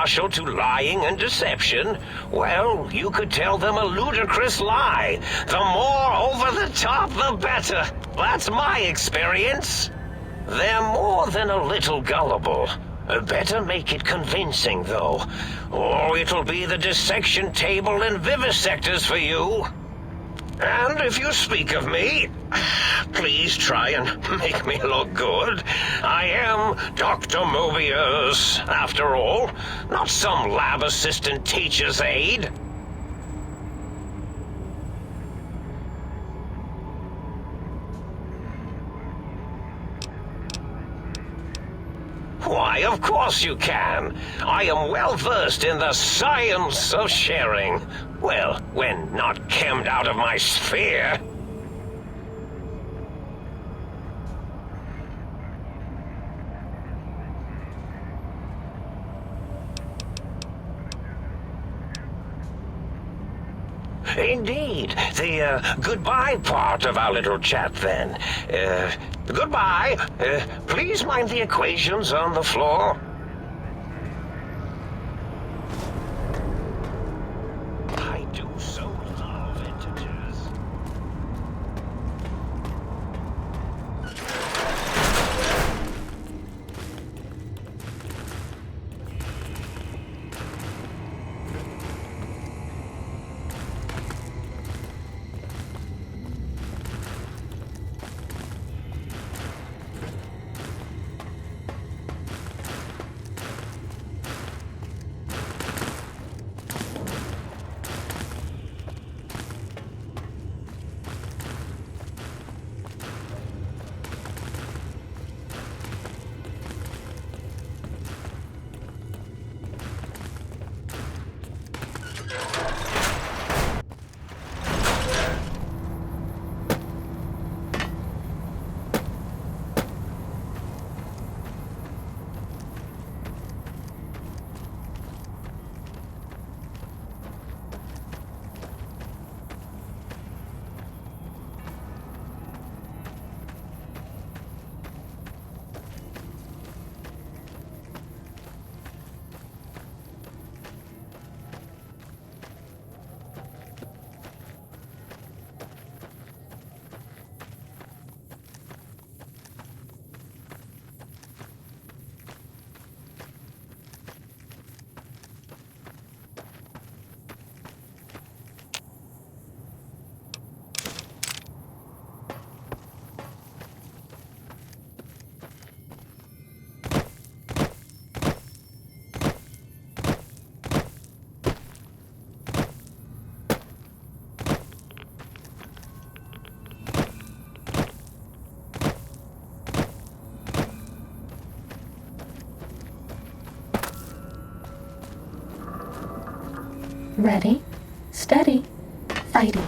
partial to lying and deception, well, you could tell them a ludicrous lie. The more over the top, the better. That's my experience. They're more than a little gullible. Better make it convincing, though. Or it'll be the dissection table and vivisectors for you. And if you speak of me, please try and make me look good. I am Dr. Mobius, after all, not some lab assistant teacher's aide. Why, of course you can. I am well versed in the science of sharing. Well, when not chemmed out of my sphere. Indeed. The goodbye part of our little chat, then. Goodbye. Please mind the equations on the floor. I do so love integers. Ready, steady, fighting.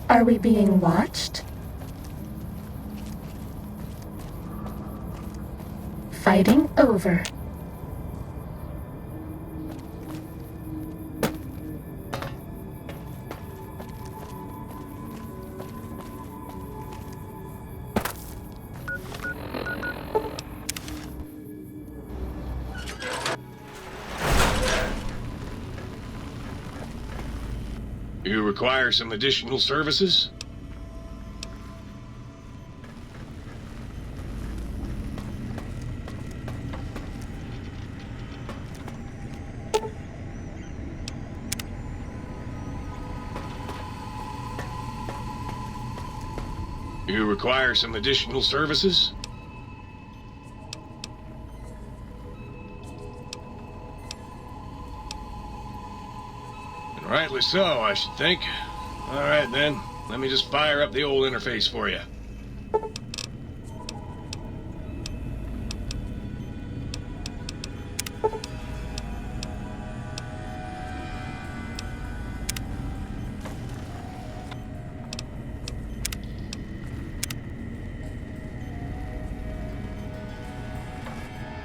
Are we being watched? Fighting over. You require some additional services? You require some additional services? And rightly so, I should think. All right, then. Let me just fire up the old interface for you.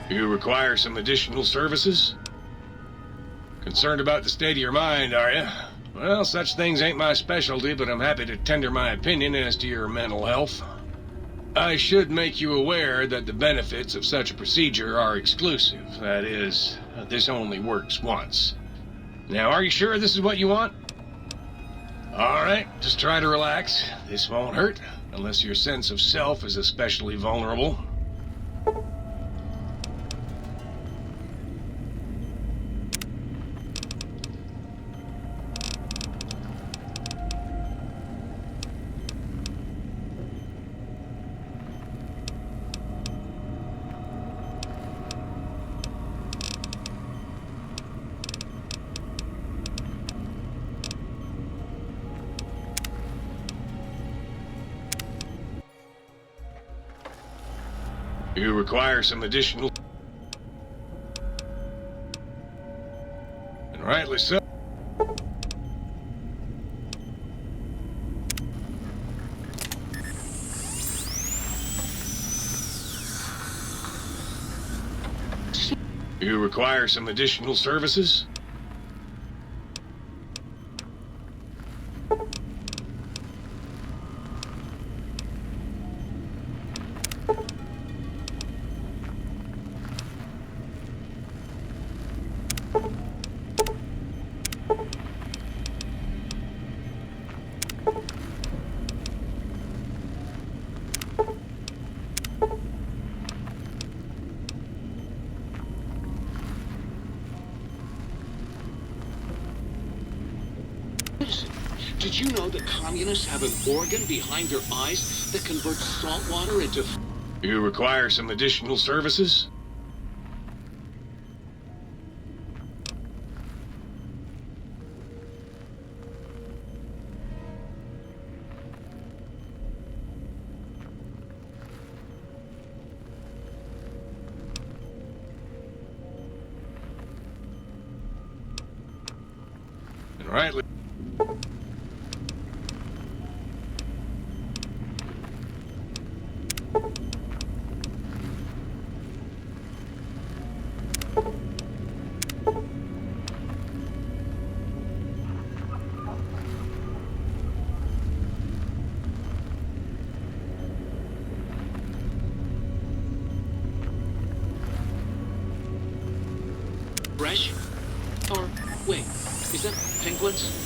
You require some additional services? Concerned about the state of your mind, are you? Well, such things ain't my specialty, but I'm happy to tender my opinion as to your mental health. I should make you aware that the benefits of such a procedure are exclusive. That is, this only works once. Now, are you sure this is what you want? All right, just try to relax. This won't hurt, unless your sense of self is especially vulnerable. You require some additional... And rightly so. You require some additional services? Did you know that communists have an organ behind their eyes that converts salt water into... You require some additional services? And rightly... fresh? Or, wait, is that penguins?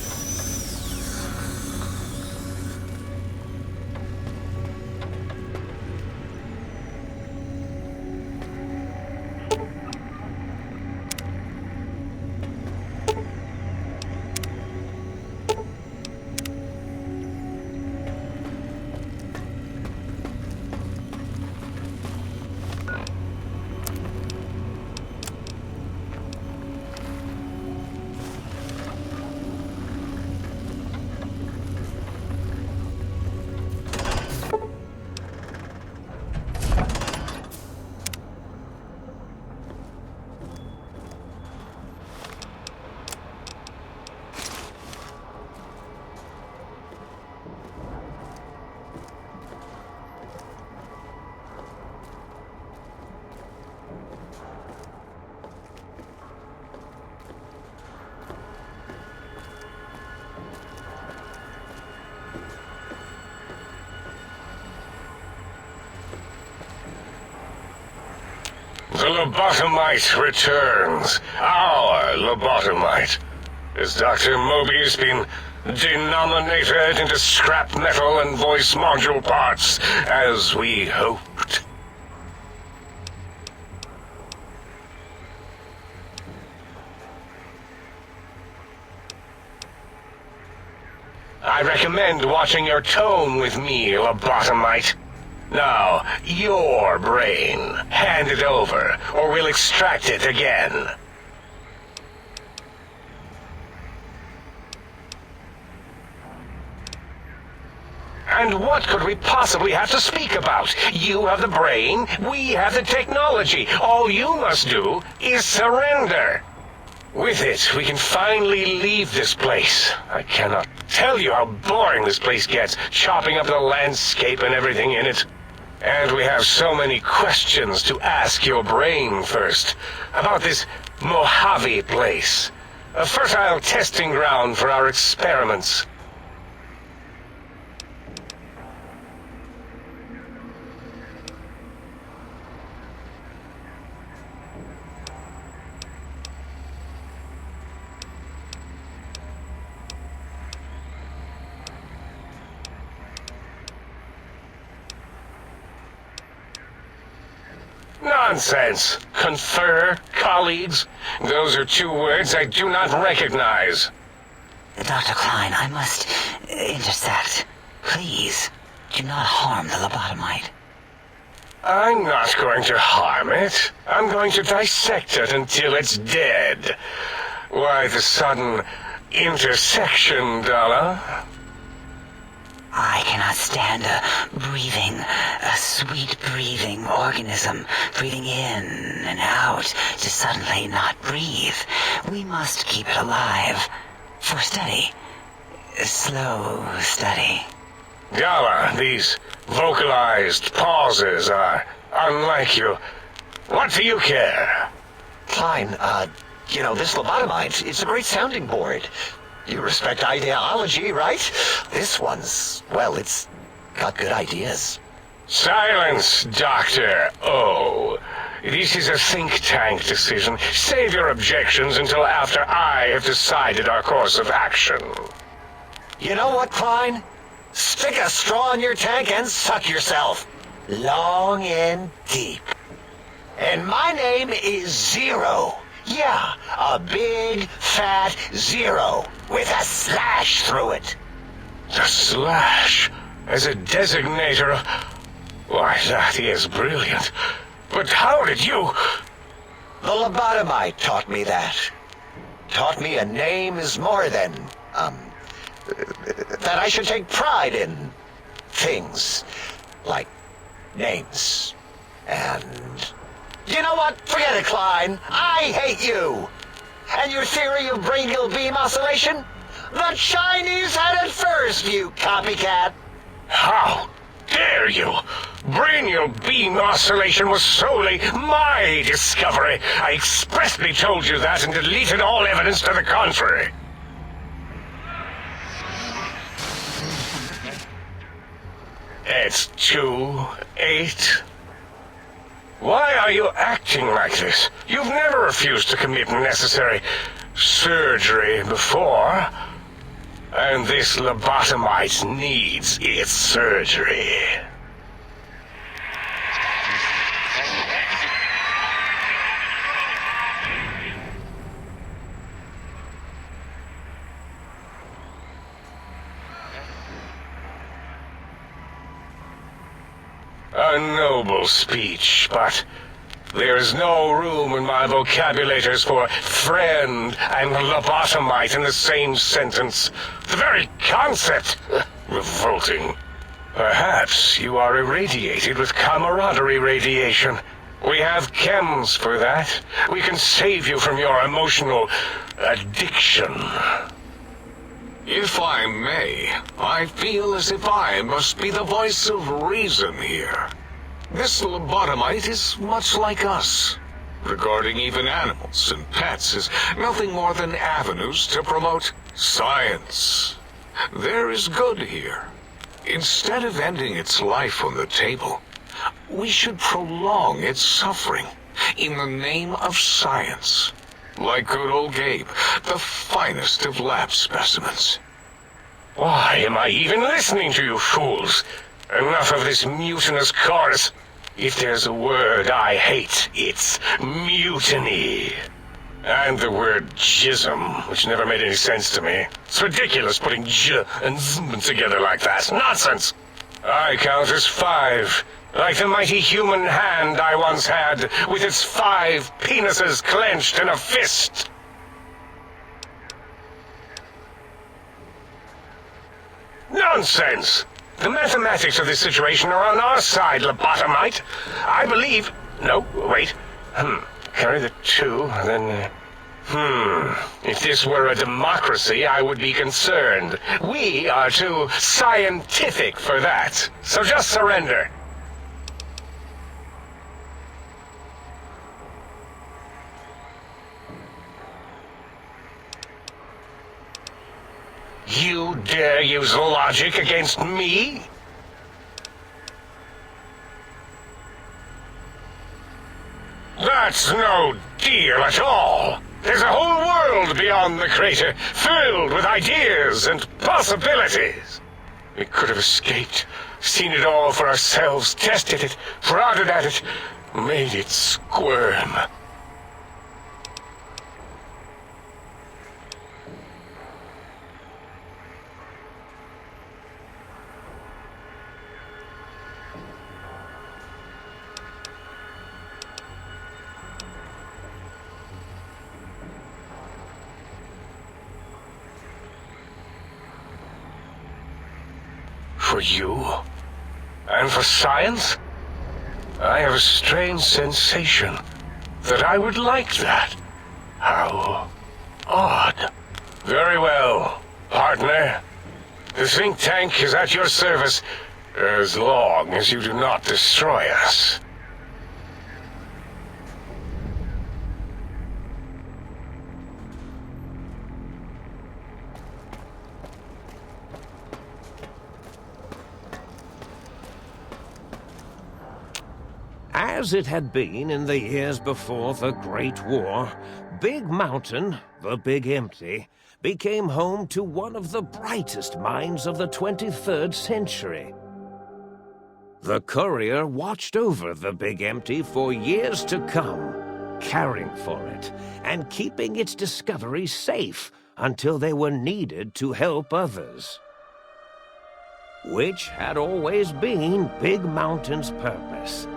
The lobotomite returns. Our lobotomite. Has Dr. Mobius been denominated into scrap metal and voice module parts, as we hoped? I recommend watching your tone with me, lobotomite. Now, your brain. Hand it over, or we'll extract it again. And what could we possibly have to speak about? You have the brain, we have the technology. All you must do is surrender. With it, we can finally leave this place. I cannot tell you how boring this place gets, chopping up the landscape and everything in it. And we have so many questions to ask your brain first. About this Mojave place. A fertile testing ground for our experiments. Nonsense. Confer, colleagues. Those are two words I do not recognize. Dr. Klein, I must intersect. Please, do not harm the lobotomite. I'm not going to harm it. I'm going to dissect it until it's dead. Why the sudden intersection, Dala? I cannot stand a sweet breathing organism breathing in and out to suddenly not breathe. We must keep it alive for study. Slow study. Dala, these vocalized pauses are unlike you. What do you care? Klein, this lobotomite, it's a great sounding board. You respect ideology, right? This one's, well, it's got good ideas. Silence, Dr. O. This is a think tank decision. Save your objections until after I have decided our course of action. You know what, Klein? Stick a straw in your tank and suck yourself. Long and deep. And my name is Zero. Yeah, a big, fat zero with a slash through it. The slash as a designator of... Why, that is brilliant. But how did you... The lobotomite taught me that. Taught me a name is more than, that I should take pride in things like names. And... You know what? Forget it, Klein. I hate you. And your theory of brachial beam oscillation? The Chinese had it first, you copycat. How dare you? Brachial beam oscillation was solely my discovery. I expressly told you that and deleted all evidence to the contrary. It's 2-8. Why are you acting like this? You've never refused to commit necessary surgery before. And this lobotomite needs its surgery. A noble speech, but there is no room in my vocabulators for friend and lobotomite in the same sentence. The very concept, revolting. Perhaps you are irradiated with camaraderie radiation. We have chems for that. We can save you from your emotional addiction. If I may, I feel as if I must be the voice of reason here. This lobotomite is much like us. Regarding even animals and pets as nothing more than avenues to promote science. There is good here. Instead of ending its life on the table, we should prolong its suffering, in the name of science. Like good old Gabe, the finest of lab specimens. Why am I even listening to you fools? Enough of this mutinous chorus. If there's a word I hate, it's mutiny. And the word jism, which never made any sense to me. It's ridiculous putting j and zm together like that. Nonsense! I count as 5, like the mighty human hand I once had, with its 5 penises clenched in a fist. Nonsense! The mathematics of this situation are on our side, lobotomite. I believe... No, wait. Carry the 2, then... If this were a democracy, I would be concerned. We are too scientific for that. So just surrender. You dare use logic against me? That's no deal at all. There's a whole world beyond the crater, filled with ideas and possibilities. We could have escaped, seen it all for ourselves, tested it, prodded at it, made it squirm. For you? And for science? I have a strange sensation that I would like that. How odd. Very well, partner. The think tank is at your service as long as you do not destroy us. As it had been in the years before the Great War, Big Mountain, the Big Empty, became home to one of the brightest minds of the 23rd century. The Courier watched over the Big Empty for years to come, caring for it and keeping its discoveries safe until they were needed to help others. Which had always been Big Mountain's purpose.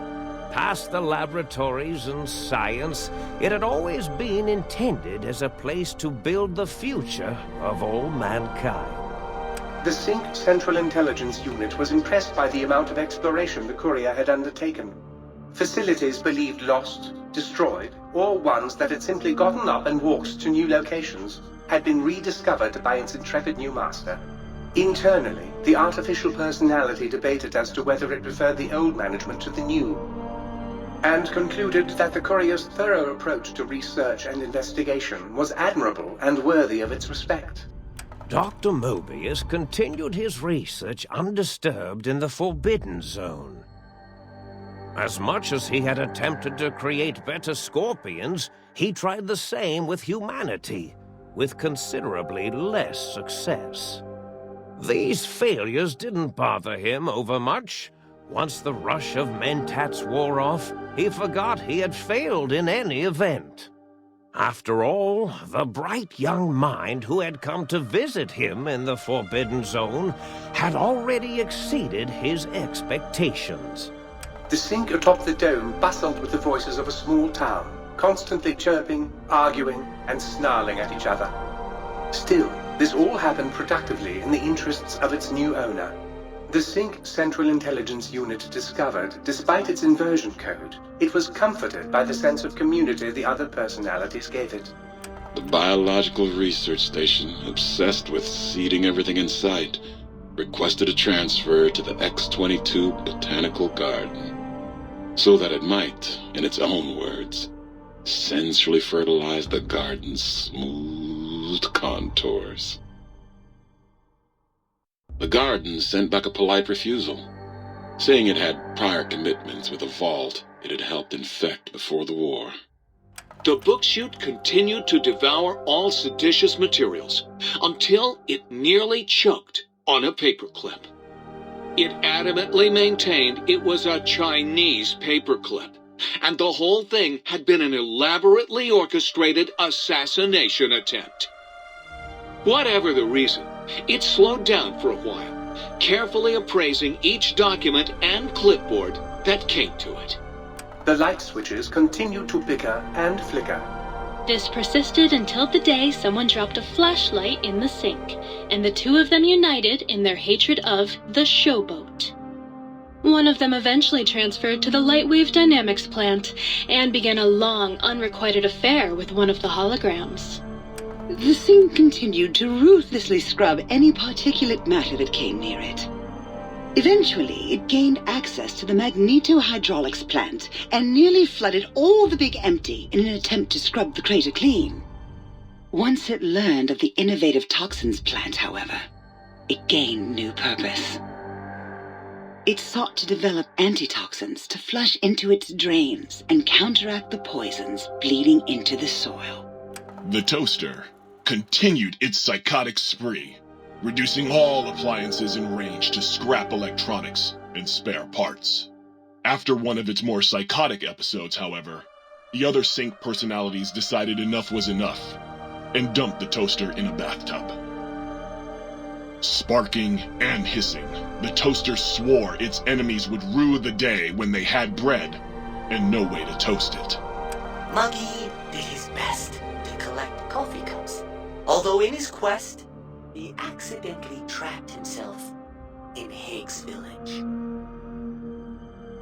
Past the laboratories and science, it had always been intended as a place to build the future of all mankind. The Sync Central Intelligence Unit was impressed by the amount of exploration the Courier had undertaken. Facilities believed lost, destroyed, or ones that had simply gotten up and walked to new locations had been rediscovered by its intrepid new master. Internally, the artificial personality debated as to whether it preferred the old management to the new, and concluded that the Courier's thorough approach to research and investigation was admirable and worthy of its respect. Dr. Mobius continued his research undisturbed in the Forbidden Zone. As much as he had attempted to create better Scorpions, he tried the same with humanity, with considerably less success. These failures didn't bother him overmuch. Once the rush of mentats wore off, he forgot he had failed in any event. After all, the bright young mind who had come to visit him in the Forbidden Zone had already exceeded his expectations. The Sync atop the dome bustled with the voices of a small town, constantly chirping, arguing, and snarling at each other. Still, this all happened productively in the interests of its new owner. The Sync Central Intelligence Unit discovered, despite its inversion code, it was comforted by the sense of community the other personalities gave it. The Biological Research Station, obsessed with seeding everything in sight, requested a transfer to the X-22 Botanical Garden, so that it might, in its own words, sensually fertilize the garden's smooth contours. The garden sent back a polite refusal, saying it had prior commitments with the vault it had helped infect before the war. The book chute continued to devour all seditious materials until it nearly choked on a paperclip. It adamantly maintained it was a Chinese paperclip, and the whole thing had been an elaborately orchestrated assassination attempt. Whatever the reason, it slowed down for a while, carefully appraising each document and clipboard that came to it. The light switches continued to bicker and flicker. This persisted until the day someone dropped a flashlight in the sink, and the two of them united in their hatred of the Showboat. One of them eventually transferred to the Lightwave Dynamics plant and began a long, unrequited affair with one of the holograms. The sink continued to ruthlessly scrub any particulate matter that came near it. Eventually, it gained access to the magnetohydraulics plant and nearly flooded all the Big Empty in an attempt to scrub the crater clean. Once it learned of the innovative toxins plant, however, it gained new purpose. It sought to develop antitoxins to flush into its drains and counteract the poisons bleeding into the soil. The toaster continued its psychotic spree, reducing all appliances in range to scrap electronics and spare parts. After one of its more psychotic episodes, however, the other sink personalities decided enough was enough and dumped the toaster in a bathtub. Sparking and hissing, the toaster swore its enemies would rue the day when they had bread and no way to toast it. Muggy did his best to collect coffee cups, although in his quest, he accidentally trapped himself in Higgs Village.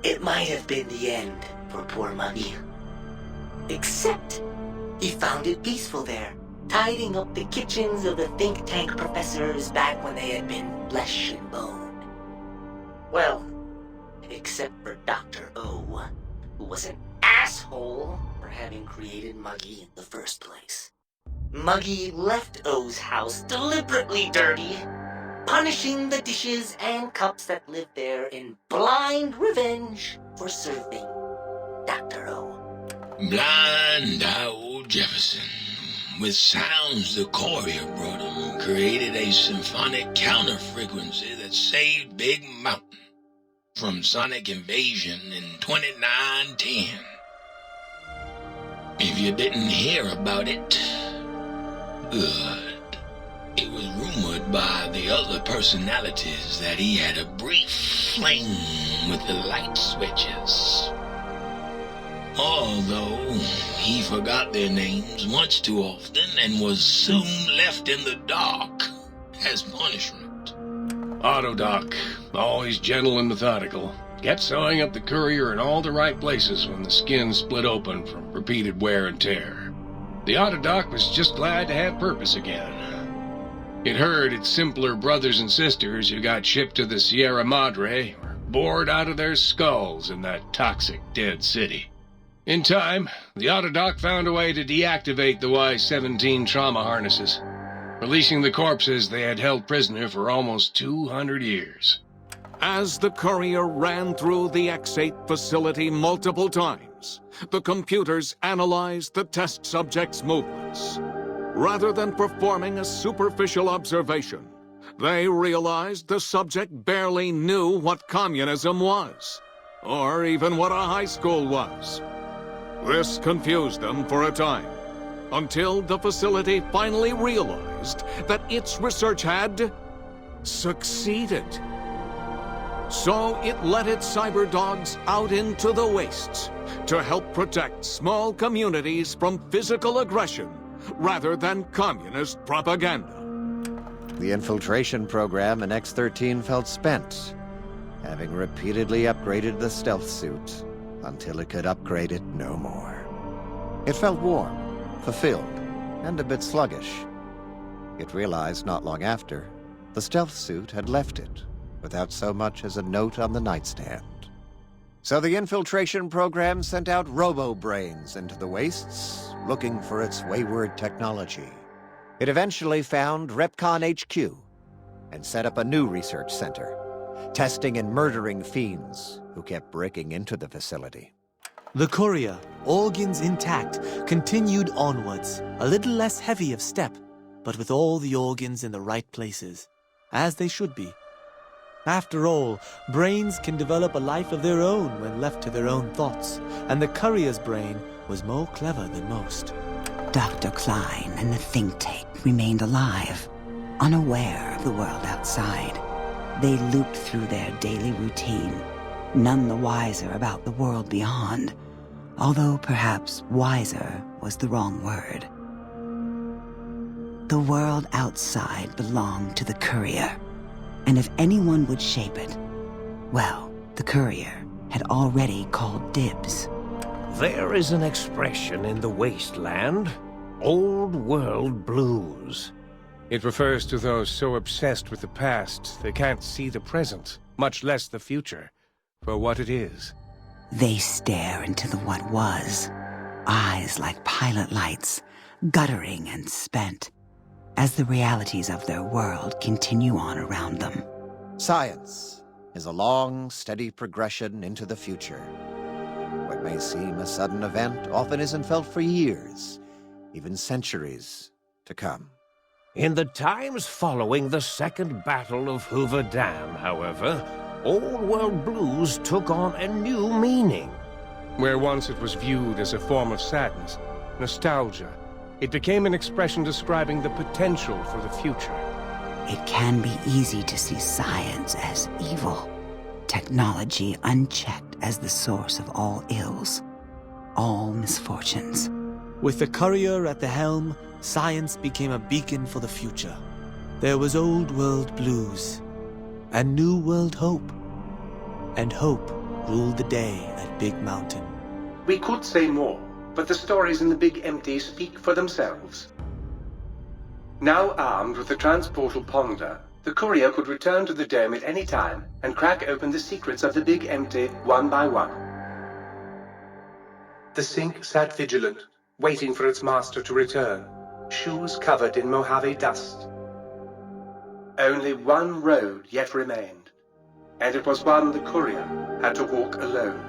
It might have been the end for poor Muggy. Except, he found it peaceful there, tidying up the kitchens of the think tank professors back when they had been flesh and bone. Well, except for Dr. O, who was an asshole for having created Muggy in the first place. Muggy left O's house deliberately dirty, punishing the dishes and cups that lived there in blind revenge for serving Dr. O. Blind old Jefferson, with sounds the courier brought him, created a symphonic counter-frequency that saved Big Mountain from sonic invasion in 2910. If you didn't hear about it, good. It was rumored by the other personalities that he had a brief fling with the light switches. Although he forgot their names much too often and was soon left in the dark as punishment. Autodoc, always gentle and methodical, kept sewing up the courier in all the right places when the skin split open from repeated wear and tear. The Autodoc was just glad to have purpose again. It heard its simpler brothers and sisters who got shipped to the Sierra Madre were bored out of their skulls in that toxic dead city. In time, the Autodoc found a way to deactivate the Y-17 trauma harnesses, releasing the corpses they had held prisoner for almost 200 years. As the courier ran through the X-8 facility multiple times, the computers analyzed the test subject's movements. Rather than performing a superficial observation, they realized the subject barely knew what communism was, or even what a high school was. This confused them for a time, until the facility finally realized that its research had succeeded. So it let its cyber dogs out into the wastes to help protect small communities from physical aggression rather than communist propaganda. The infiltration program in X-13 felt spent, having repeatedly upgraded the stealth suit until it could upgrade it no more. It felt warm, fulfilled, and a bit sluggish. It realized not long after, the stealth suit had left it without so much as a note on the nightstand. So the infiltration program sent out robo-brains into the wastes, looking for its wayward technology. It eventually found Repcon HQ and set up a new research center, testing and murdering fiends who kept breaking into the facility. The courier, organs intact, continued onwards, a little less heavy of step, but with all the organs in the right places, as they should be. After all, brains can develop a life of their own when left to their own thoughts, and the courier's brain was more clever than most. Dr. Klein and the think tank remained alive, unaware of the world outside. They looped through their daily routine, none the wiser about the world beyond, although perhaps wiser was the wrong word. The world outside belonged to the courier, and if anyone would shape it, well, the courier had already called dibs. There is an expression in the wasteland, old world blues. It refers to those so obsessed with the past they can't see the present, much less the future, for what it is. They stare into the what was, eyes like pilot lights, guttering and spent, as the realities of their world continue on around them. Science is a long, steady progression into the future. What may seem a sudden event often isn't felt for years, even centuries to come. In the times following the Second Battle of Hoover Dam, however, old world blues took on a new meaning. Where once it was viewed as a form of sadness, nostalgia, it became an expression describing the potential for the future. It can be easy to see science as evil, technology unchecked as the source of all ills, all misfortunes. With the courier at the helm, science became a beacon for the future. There was old world blues, and new world hope. And hope ruled the day at Big Mountain. We could say more, but the stories in the Big Empty speak for themselves. Now armed with the transportal Ponder, the courier could return to the dome at any time and crack open the secrets of the Big Empty one by one. The sink sat vigilant, waiting for its master to return, shoes covered in Mojave dust. Only one road yet remained, and it was one the courier had to walk alone.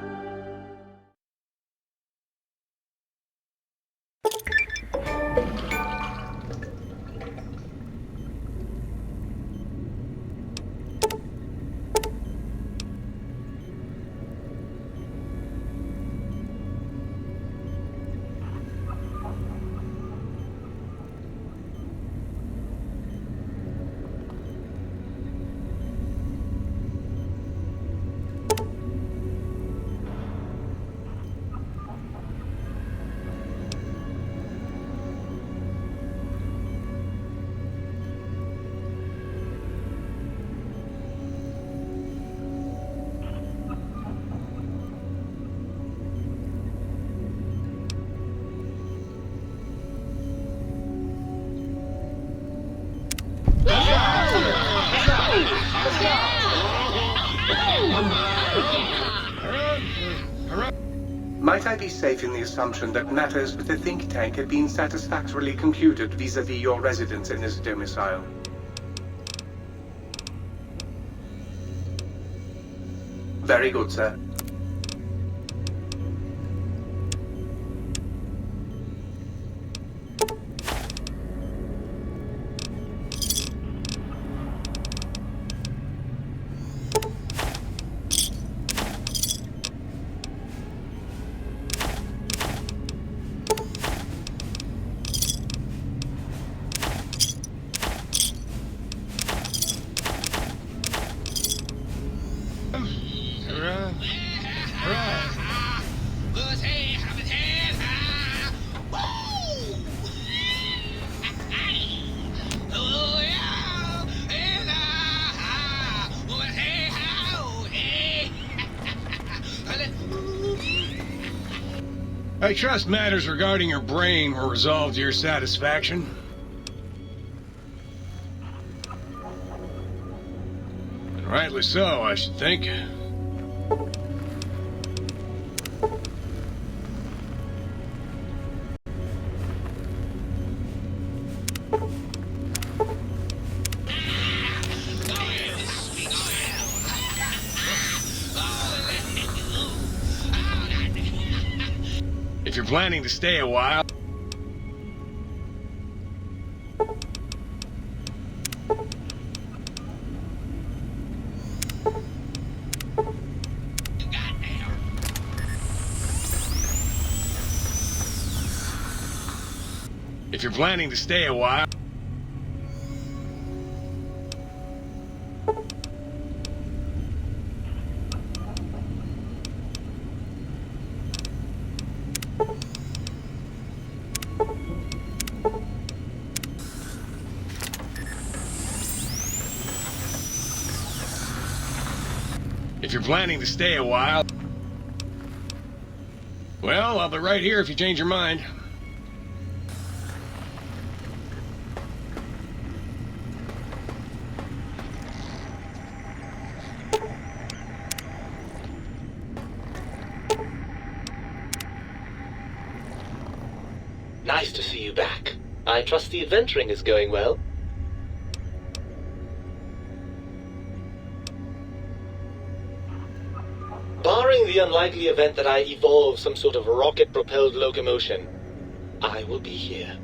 Might I be safe in the assumption that matters with the think tank have been satisfactorily concluded vis-à-vis your residence in this domicile? Very good, sir. I trust matters regarding your brain were resolved to your satisfaction. And rightly so, I should think. planning to stay a while... If you're planning to stay a while... If you're planning to stay a while... Well, I'll be right here if you change your mind. Nice to see you back. I trust the adventuring is going well. Barring the unlikely event that I evolve some sort of rocket-propelled locomotion, I will be here.